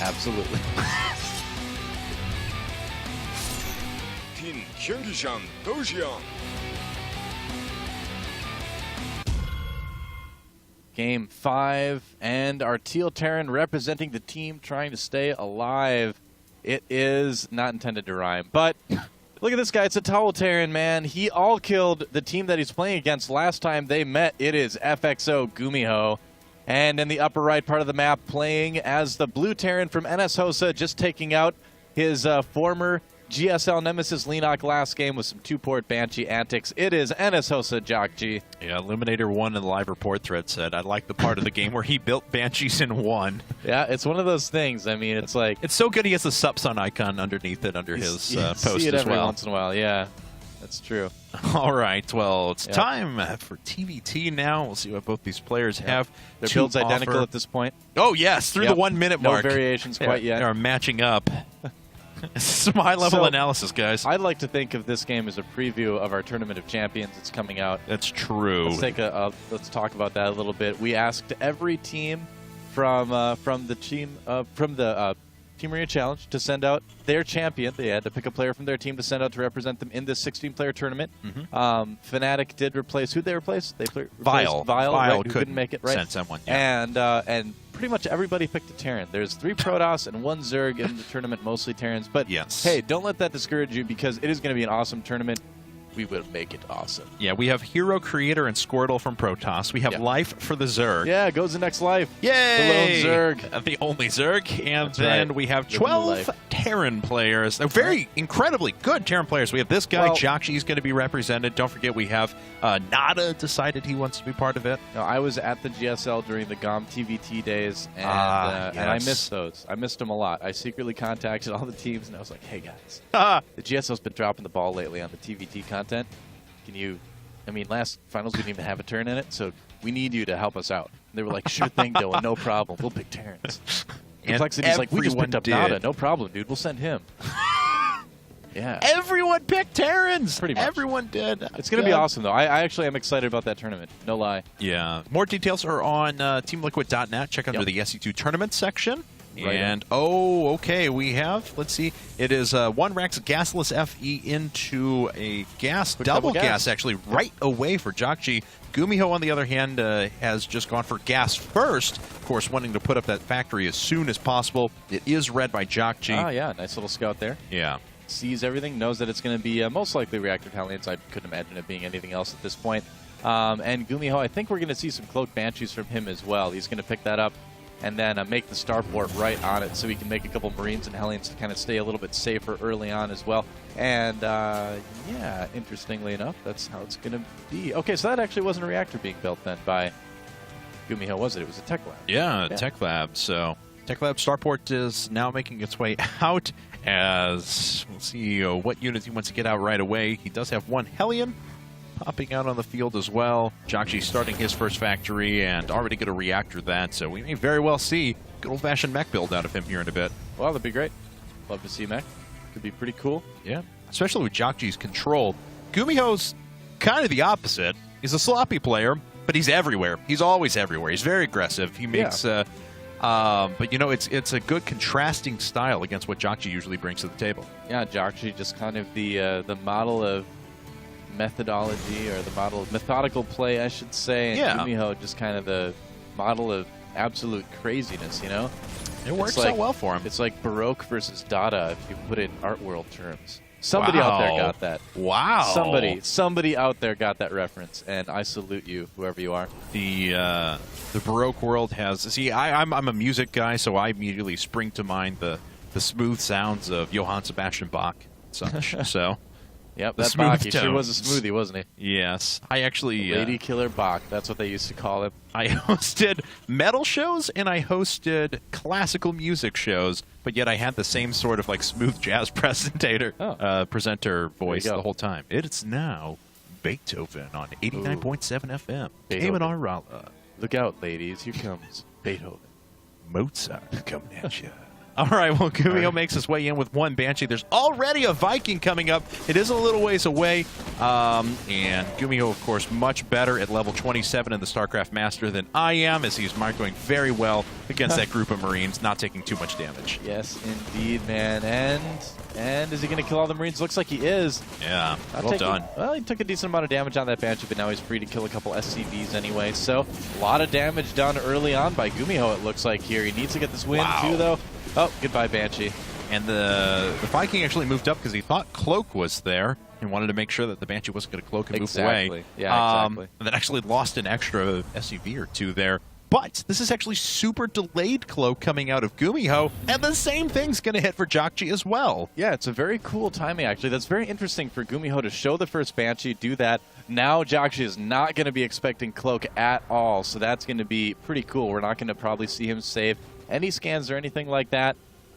Absolutely. Game 5, and our Teal Terran representing the team trying to stay alive. It is not intended to rhyme, but look at this guy. It's a Towel Terran, man. He all-killed the team that he's playing against last time they met. It is FXO.GuMiho. And in the upper right part of the map, playing as the blue Terran from NSHoSeo, just taking out his former GSL nemesis Leenock last game with some 2-port Banshee antics. It is NSHoSeo.Jjakji. Yeah, Illuminator1 in the live report thread said, I like the part of the game where he built Banshees in one. Yeah, it's one of those things. I mean, it's like... It's so good he has the Supsun icon underneath it under his post see it as every well. once in a while, yeah. That's true. All right, well, it's time for TVT now. We'll see what both these players have. Their build's identical at this point. Oh, yes, through the 1 minute mark. No variations quite yet. They are matching up. Some high-level analysis, guys. I'd like to think of this game as a preview of our Tournament of Champions that's coming out. That's true. Let's take let's talk about that a little bit. We asked every team from the Team Arena Challenge to send out their champion. They had to pick a player from their team to send out to represent them in this 16-player tournament. Fnatic did replace. Who'd they replace? They replaced Vile, right, who couldn't make it, right? Send someone, yeah. And pretty much everybody picked a Terran. There's 3 Protoss and 1 Zerg in the tournament, mostly Terrans. But hey, don't let that discourage you because it is going to be an awesome tournament. We will make it awesome. Yeah, we have Hero Creator and Squirtle from Protoss. We have Life for the Zerg. Yeah, goes the next Life. Yay! The lone Zerg. The only Zerg. And then we have 12 Terran players. They're very incredibly good Terran players. We have this guy, Jakji, is going to be represented. Don't forget we have Nada decided he wants to be part of it. No, I was at the GSL during the GOM TVT days, and I missed those. I missed them a lot. I secretly contacted all the teams, and I was like, hey, guys, the GSL's been dropping the ball lately on the TVT content. Can you, I mean, last finals we didn't even have a turn in it, so we need you to help us out. And they were like, sure thing, Dylan, no problem. We'll pick Terrans. Complexity's like, we just picked up Nada. No problem, dude. We'll send him. Yeah. Everyone picked Terrans. Pretty much. Everyone did. It's going to be awesome, though. I actually am excited about that tournament. No lie. Yeah. More details are on teamliquid.net. Check under the SE2 tournament section. And, okay, we have, let's see, it is 1 Rex Gasless FE into a double gas, actually, right away for Jakji. GuMiho, on the other hand, has just gone for gas first, of course, wanting to put up that factory as soon as possible. It is read by Jakji. Ah, yeah, nice little scout there. Yeah. Sees everything, knows that it's going to be most likely Reactor Talents. I couldn't imagine it being anything else at this point. And GuMiho, I think we're going to see some Cloak Banshees from him as well. He's going to pick that up and then make the starport right on it so we can make a couple Marines and Hellions to kind of stay a little bit safer early on as well. And, yeah, interestingly enough, that's how it's going to be. Okay, so that actually wasn't a reactor being built then by GuMiho, was it? It was a Tech Lab. Yeah, Tech Lab. So Tech Lab starport is now making its way out as we'll see what units he wants to get out right away. He does have 1 Hellion popping out on the field as well. Jakji starting his first factory and already get a reactor that, so we may very well see good old-fashioned mech build out of him here in a bit. Well, that'd be great. Love to see mech. Could be pretty cool. Yeah, especially with Jakji's control. GuMiho's kind of the opposite. He's a sloppy player, but he's everywhere. He's always everywhere. He's very aggressive. He makes, but you know, it's a good contrasting style against what Jakji usually brings to the table. Yeah, Jakji just kind of the model of methodology, or the model of methodical play, I should say. And GuMiho just kind of the model of absolute craziness, you know? It works out well for him. It's like Baroque versus Dada if you put it in art world terms. Somebody out there got that. Wow. Somebody out there got that reference, and I salute you, whoever you are. The Baroque world has... See, I'm a music guy, so I immediately spring to mind the smooth sounds of Johann Sebastian Bach and such, so... Yep, that Bach, he sure was a smoothie, wasn't he? Yes. I actually... Lady Killer Bach, that's what they used to call him. I hosted metal shows and I hosted classical music shows, but yet I had the same sort of like smooth jazz presenter voice the whole time. It's now Beethoven on 89.7 FM. Beethoven Rala. Look out, ladies. Here comes Beethoven. Mozart coming at you. All right, well, GuMiho makes his way in with 1 Banshee. There's already a Viking coming up. It is a little ways away. And GuMiho, of course, much better at level 27 in the StarCraft Master than I am, as he's going very well against that group of Marines, not taking too much damage. Yes, indeed, man. And is he going to kill all the Marines? Looks like he is. Yeah, well done. Well, he took a decent amount of damage on that Banshee, but now he's free to kill a couple SCVs anyway. So a lot of damage done early on by GuMiho, it looks like here. He needs to get this win, too, though. Oh, goodbye, Banshee. And the Viking actually moved up because he thought Cloak was there and wanted to make sure that the Banshee wasn't going to cloak and move away. Yeah, exactly. And then actually lost an extra SCV or two there. But this is actually super delayed cloak coming out of GuMiho, and the same thing's going to hit for Jjakji as well. Yeah, it's a very cool timing, actually. That's very interesting for GuMiho to show the first Banshee, do that. Now Jjakji is not going to be expecting cloak at all, so that's going to be pretty cool. We're not going to probably see him save any scans or anything like that.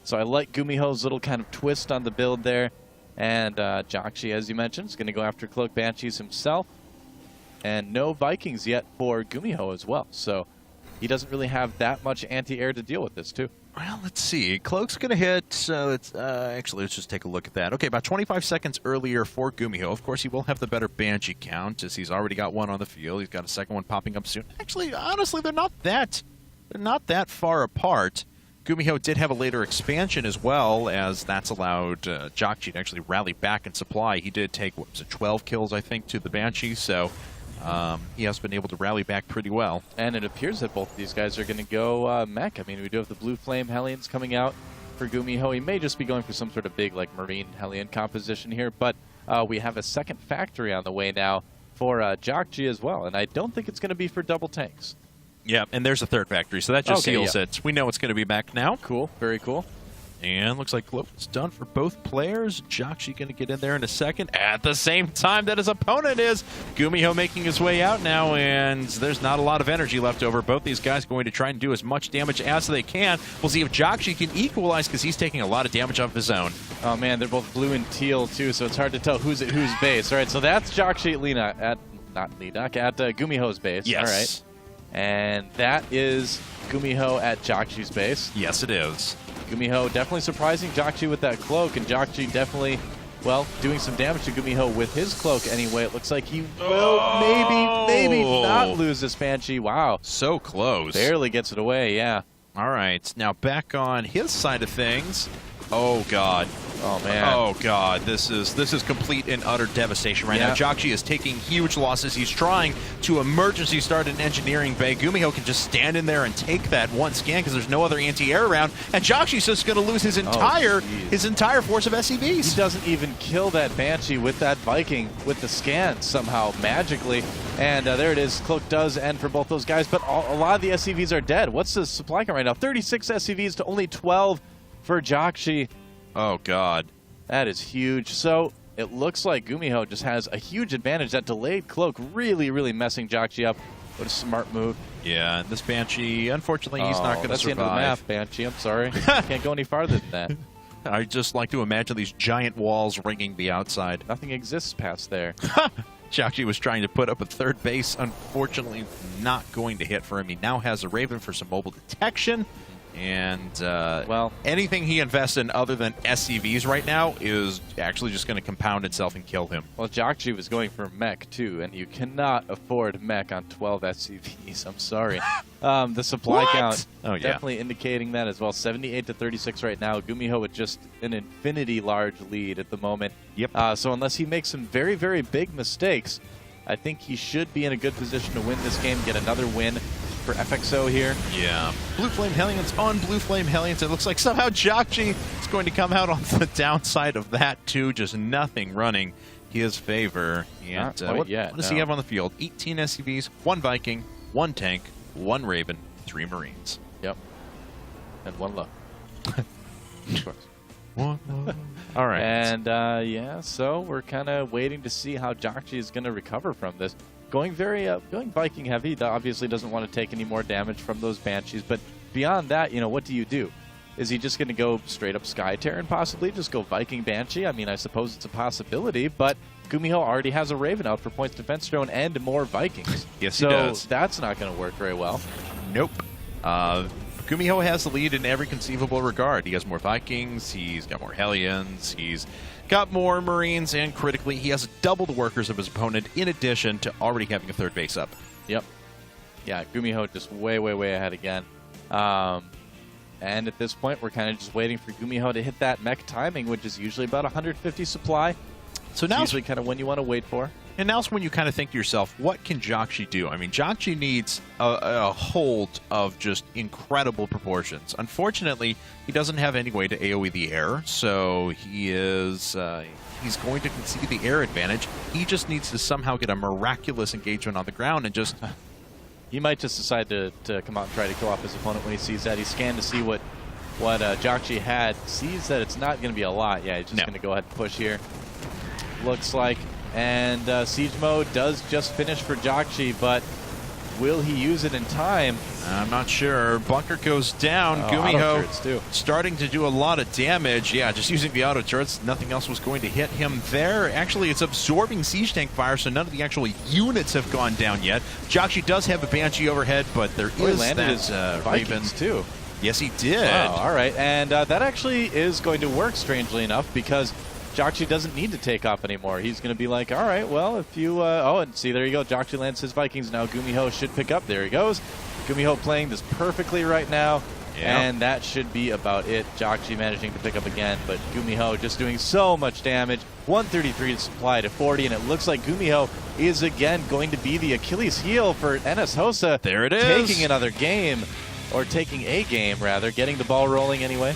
So I like GuMiho's little kind of twist on the build there. And Jjakji, as you mentioned, is going to go after cloak Banshees himself. And no Vikings yet for GuMiho as well. So he doesn't really have that much anti-air to deal with this, too. Well, let's see. Cloak's going to hit, so it's, actually, let's just take a look at that. Okay, about 25 seconds earlier for GuMiho. Of course, he will have the better Banshee count, as he's already got one on the field. He's got a second one popping up soon. Actually, honestly, they're not that far apart. GuMiho did have a later expansion as well, as that's allowed Jjakji to actually rally back and supply. He did take, what was it, 12 kills, I think, to the Banshee, so he has been able to rally back pretty well. And it appears that both of these guys are going to go mech. I mean, we do have the Blue Flame Hellions coming out for GuMiho. He may just be going for some sort of big, like, Marine Hellion composition here, but we have a second factory on the way now for Jjakji as well, and I don't think it's going to be for double tanks. Yeah, and there's a third factory, so that just seals it. We know it's going to be back now. Cool, very cool. And looks like Cloak's done for both players. Jjakji going to get in there in a second. At the same time that his opponent is. GuMiho making his way out now, and there's not a lot of energy left over. Both these guys going to try and do as much damage as they can. We'll see if Jjakji can equalize, because he's taking a lot of damage off his own. Oh, man, they're both blue and teal, too, so it's hard to tell who's at whose base. All right, so that's Jjakji at GuMiho's base. Yes. All right. And that is GuMiho at Jjakji's base. Yes, it is. GuMiho definitely surprising Jjakji with that cloak, and Jjakji definitely, well, doing some damage to GuMiho with his cloak anyway. It looks like he will maybe not lose this Banshee. Wow. So close. Barely gets it away, yeah. All right, now back on his side of things. Oh, God. Oh, man. Oh, God. This is complete and utter devastation right now. Jjakji is taking huge losses. He's trying to emergency start an engineering bay. GuMiho can just stand in there and take that one scan because there's no other anti-air around. And Jjakji's just going to lose his entire force of SCVs. He doesn't even kill that Banshee with that Viking with the scan somehow, magically. And there it is. Cloak does end for both those guys, but a lot of the SCVs are dead. What's the supply count right now? 36 SCVs to only 12 for Jjakji. Oh, God. That is huge. So it looks like GuMiho just has a huge advantage. That delayed cloak really, really messing Jjakji up. What a smart move. Yeah, and this Banshee, unfortunately, he's not going to survive. That's the end of the map, Banshee. I'm sorry. Can't go any farther than that. I just like to imagine these giant walls ringing the outside. Nothing exists past there. Jjakji was trying to put up a third base. Unfortunately, not going to hit for him. He now has a Raven for some mobile detection. And, well, anything he invests in other than SCVs right now is actually just going to compound itself and kill him. Well, Jjakji was going for mech, too, and you cannot afford mech on 12 SCVs. I'm sorry. The supply count definitely indicating that as well. 78 to 36 right now. GuMiho with just an infinity large lead at the moment. Yep. So unless he makes some very, very big mistakes, I think he should be in a good position to win this game, get another win for FXO here. Yeah. Blue Flame Hellions on Blue Flame Hellions. It looks like somehow Jjakji is going to come out on the downside of that, too. Just nothing running his favor. And what does he have on the field? 18 SCVs, 1 Viking, 1 tank, 1 Raven, 3 Marines. Yep. And 1 luck. Of course. All right. And, yeah, so we're kind of waiting to see how Jjakji is going to recover from this. Going Viking heavy, obviously doesn't want to take any more damage from those Banshees, but beyond that, what do you do? Is he just going to go straight up Sky Terran possibly? Just go Viking Banshee? I mean, I suppose it's a possibility, but GuMiho already has a Raven out for points defense drone and more Vikings. Yes, he does. So that's not going to work very well. Nope. GuMiho has the lead in every conceivable regard. He has more Vikings, he's got more Hellions, he's got more Marines, and critically, he has double the workers of his opponent in addition to already having a third base up. Yep. Yeah, GuMiho just way, way, way ahead again. And at this point, we're kind of just waiting for GuMiho to hit that mech timing, which is usually about 150 supply. So It's now usually kind of when you want to wait for. And now's when you kind of think to yourself, what can Jjakji do? I mean, Jjakji needs a hold of just incredible proportions. Unfortunately, he doesn't have any way to AoE the air, so he's going to concede the air advantage. He just needs to somehow get a miraculous engagement on the ground and just... He might just decide to come out and try to kill off his opponent when he sees that. He scanned to see what Jjakji had. Sees that it's not going to be a lot. Yeah, he's just going to go ahead and push here. Looks like. And Siege Mode does just finish for Jjakji, but will he use it in time? I'm not sure. Bunker goes down. GuMiho starting to do a lot of damage. Yeah, just using the auto turrets. Nothing else was going to hit him there. Actually, it's absorbing siege tank fire, so none of the actual units have gone down yet. Jjakji does have a Banshee overhead, but there is landed that his Raven too. Yes, he did. Wow, all right. And that actually is going to work, strangely enough, because Jjakji doesn't need to take off anymore. He's going to be like, all right, well, if you... oh, and see, there you go. Jjakji lands his Vikings. Now GuMiho should pick up. There he goes. GuMiho playing this perfectly right now. Yeah. And that should be about it. Jjakji managing to pick up again, but GuMiho just doing so much damage. 133 to supply to 40, and it looks like GuMiho is again going to be the Achilles heel for NSHoSeo. There it is. Taking another game, or taking a game, rather. Getting the ball rolling anyway.